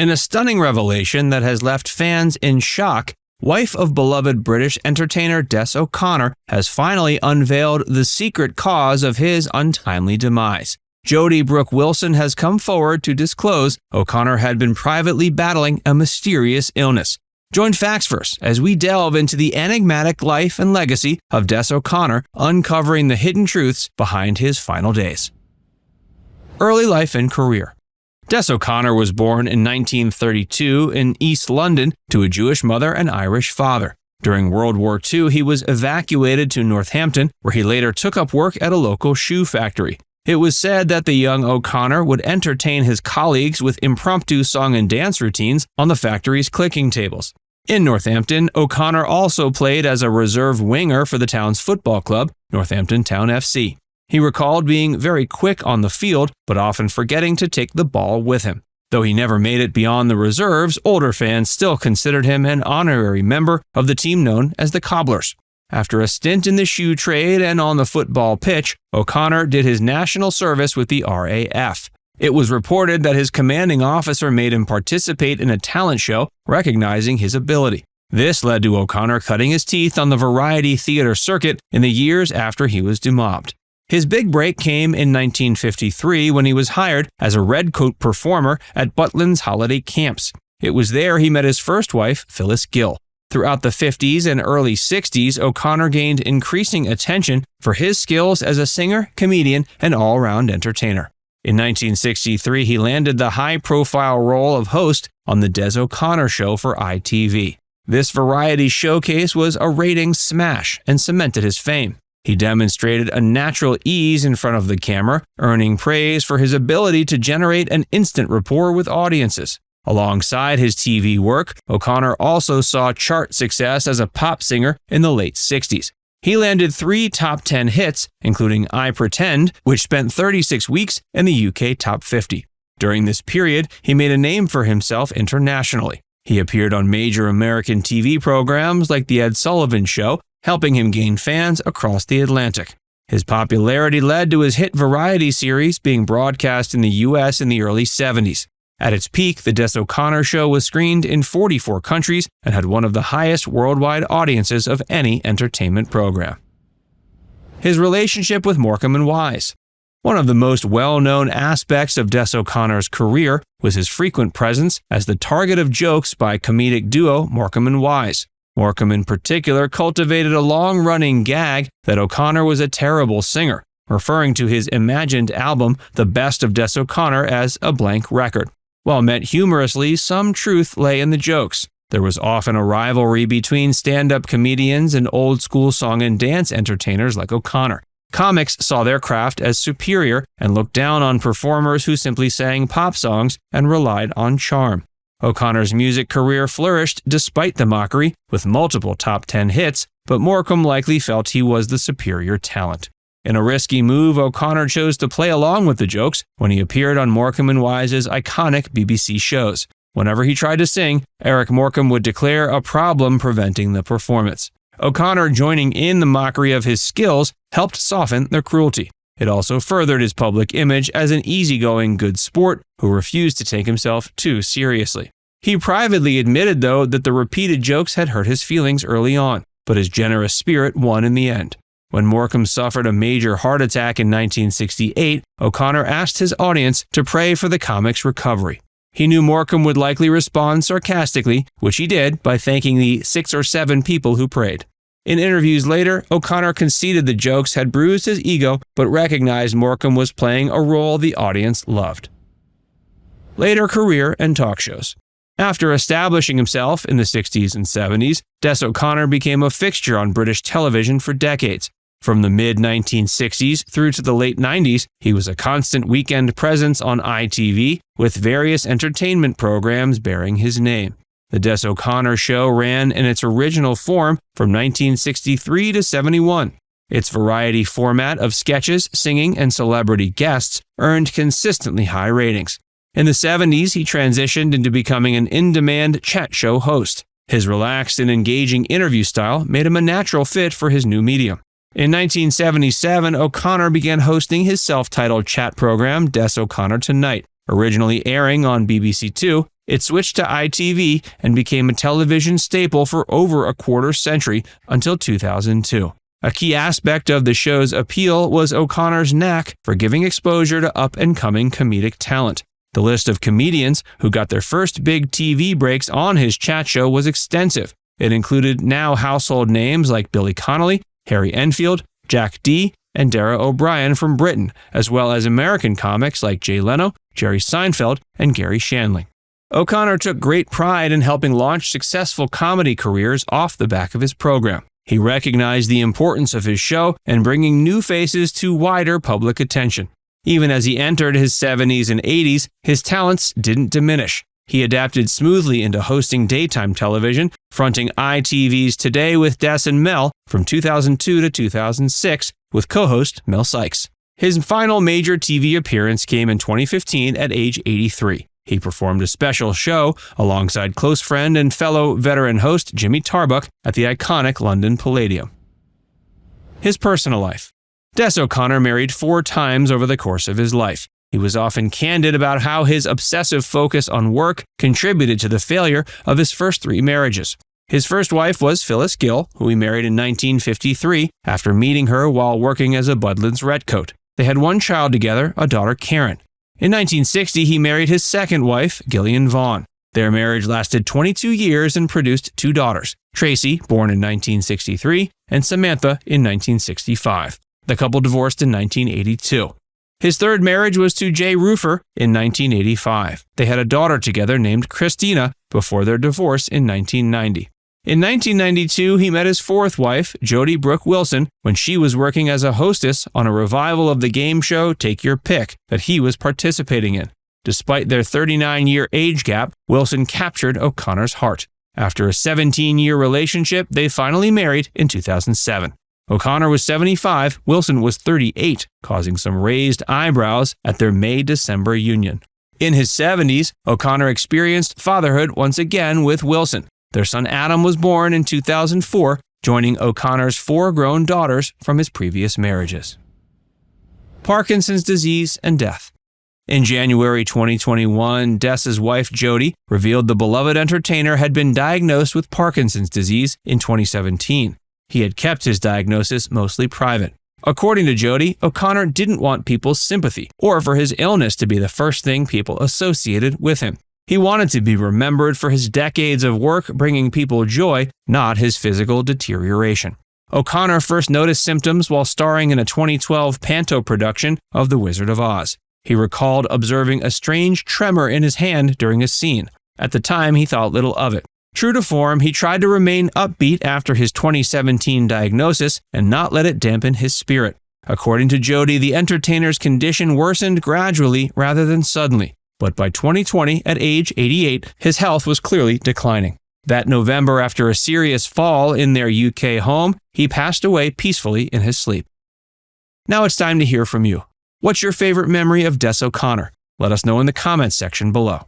In a stunning revelation that has left fans in shock, wife of beloved British entertainer Des O'Connor has finally unveiled the secret cause of his untimely demise. Jodie Brooke Wilson has come forward to disclose O'Connor had been privately battling a mysterious illness. Join Facts First as we delve into the enigmatic life and legacy of Des O'Connor, uncovering the hidden truths behind his final days. Early life and career. Des O'Connor was born in 1932 in East London to a Jewish mother and Irish father. During World War II, he was evacuated to Northampton, where he later took up work at a local shoe factory. It was said that the young O'Connor would entertain his colleagues with impromptu song and dance routines on the factory's clicking tables. In Northampton, O'Connor also played as a reserve winger for the town's football club, Northampton Town FC. He recalled being very quick on the field, but often forgetting to take the ball with him. Though he never made it beyond the reserves, older fans still considered him an honorary member of the team known as the Cobblers. After a stint in the shoe trade and on the football pitch, O'Connor did his national service with the RAF. It was reported that his commanding officer made him participate in a talent show, recognizing his ability. This led to O'Connor cutting his teeth on the variety theater circuit in the years after he was demobbed. His big break came in 1953 when he was hired as a redcoat performer at Butlin's holiday camps. It was there he met his first wife, Phyllis Gill. Throughout the 50s and early 60s, O'Connor gained increasing attention for his skills as a singer, comedian, and all-round entertainer. In 1963, he landed the high-profile role of host on The Des O'Connor Show for ITV. This variety showcase was a ratings smash and cemented his fame. He demonstrated a natural ease in front of the camera, earning praise for his ability to generate an instant rapport with audiences. Alongside his TV work, O'Connor also saw chart success as a pop singer in the late 60s. He landed 3 top 10 hits, including I Pretend, which spent 36 weeks in the UK top 50. During this period, he made a name for himself internationally. He appeared on major American TV programs like The Ed Sullivan Show, helping him gain fans across the Atlantic. His popularity led to his hit variety series being broadcast in the US in the early 70s. At its peak, The Des O'Connor Show was screened in 44 countries and had one of the highest worldwide audiences of any entertainment program. His relationship with Morecambe and Wise. One of the most well-known aspects of Des O'Connor's career was his frequent presence as the target of jokes by comedic duo Morecambe and Wise. Morecambe in particular cultivated a long-running gag that O'Connor was a terrible singer, referring to his imagined album, The Best of Des O'Connor, as a blank record. While meant humorously, some truth lay in the jokes. There was often a rivalry between stand-up comedians and old-school song and dance entertainers like O'Connor. Comics saw their craft as superior and looked down on performers who simply sang pop songs and relied on charm. O'Connor's music career flourished despite the mockery, with multiple top 10 hits, but Morecambe likely felt he was the superior talent. In a risky move, O'Connor chose to play along with the jokes when he appeared on Morecambe and Wise's iconic BBC shows. Whenever he tried to sing, Eric Morecambe would declare a problem preventing the performance. O'Connor joining in the mockery of his skills helped soften their cruelty. It also furthered his public image as an easygoing good sport who refused to take himself too seriously. He privately admitted, though, that the repeated jokes had hurt his feelings early on, but his generous spirit won in the end. When Morecambe suffered a major heart attack in 1968, O'Connor asked his audience to pray for the comic's recovery. He knew Morecambe would likely respond sarcastically, which he did by thanking the 6 or 7 people who prayed. In interviews later, O'Connor conceded the jokes had bruised his ego, but recognized Morecambe was playing a role the audience loved. Later career and talk shows. After establishing himself in the 60s and 70s, Des O'Connor became a fixture on British television for decades. From the mid-1960s through to the late 90s, he was a constant weekend presence on ITV, with various entertainment programs bearing his name. The Des O'Connor Show ran in its original form from 1963 to 71. Its variety format of sketches, singing, and celebrity guests earned consistently high ratings. In the 70s, he transitioned into becoming an in-demand chat show host. His relaxed and engaging interview style made him a natural fit for his new medium. In 1977, O'Connor began hosting his self-titled chat program, Des O'Connor Tonight, originally airing on BBC Two. It switched to ITV and became a television staple for over a quarter century until 2002. A key aspect of the show's appeal was O'Connor's knack for giving exposure to up-and-coming comedic talent. The list of comedians who got their first big TV breaks on his chat show was extensive. It included now household names like Billy Connolly, Harry Enfield, Jack Dee, and Dara O'Brien from Britain, as well as American comics like Jay Leno, Jerry Seinfeld, and Gary Shandling. O'Connor took great pride in helping launch successful comedy careers off the back of his program. He recognized the importance of his show and bringing new faces to wider public attention. Even as he entered his 70s and 80s, his talents didn't diminish. He adapted smoothly into hosting daytime television, fronting ITV's Today with Des and Mel from 2002 to 2006 with co-host Mel Sykes. His final major TV appearance came in 2015 at age 83. He performed a special show alongside close friend and fellow veteran host Jimmy Tarbuck at the iconic London Palladium. His personal life. Des O'Connor married 4 times over the course of his life. He was often candid about how his obsessive focus on work contributed to the failure of his first 3 marriages. His first wife was Phyllis Gill, who he married in 1953 after meeting her while working as a Budland's redcoat. They had 1 child together, a daughter Karen. In 1960, he married his second wife, Gillian Vaughn. Their marriage lasted 22 years and produced 2 daughters, Tracy, born in 1963, and Samantha in 1965. The couple divorced in 1982. His third marriage was to Jay Roofer in 1985. They had a daughter together named Christina before their divorce in 1990. In 1992, he met his 4th wife, Jodie Brooke Wilson, when she was working as a hostess on a revival of the game show Take Your Pick that he was participating in. Despite their 39-year age gap, Wilson captured O'Connor's heart. After a 17-year relationship, they finally married in 2007. O'Connor was 75, Wilson was 38, causing some raised eyebrows at their May-December union. In his 70s, O'Connor experienced fatherhood once again with Wilson. Their son Adam was born in 2004, joining O'Connor's 4 grown daughters from his previous marriages. Parkinson's disease and death. In January 2021, Des's wife Jodie revealed the beloved entertainer had been diagnosed with Parkinson's disease in 2017. He had kept his diagnosis mostly private. According to Jodie, O'Connor didn't want people's sympathy or for his illness to be the first thing people associated with him. He wanted to be remembered for his decades of work bringing people joy, not his physical deterioration. O'Connor first noticed symptoms while starring in a 2012 Panto production of The Wizard of Oz. He recalled observing a strange tremor in his hand during a scene. At the time, he thought little of it. True to form, he tried to remain upbeat after his 2017 diagnosis and not let it dampen his spirit. According to Jodie, the entertainer's condition worsened gradually rather than suddenly, but by 2020, at age 88, his health was clearly declining. That November, after a serious fall in their UK home, he passed away peacefully in his sleep. Now it's time to hear from you. What's your favorite memory of Des O'Connor? Let us know in the comments section below.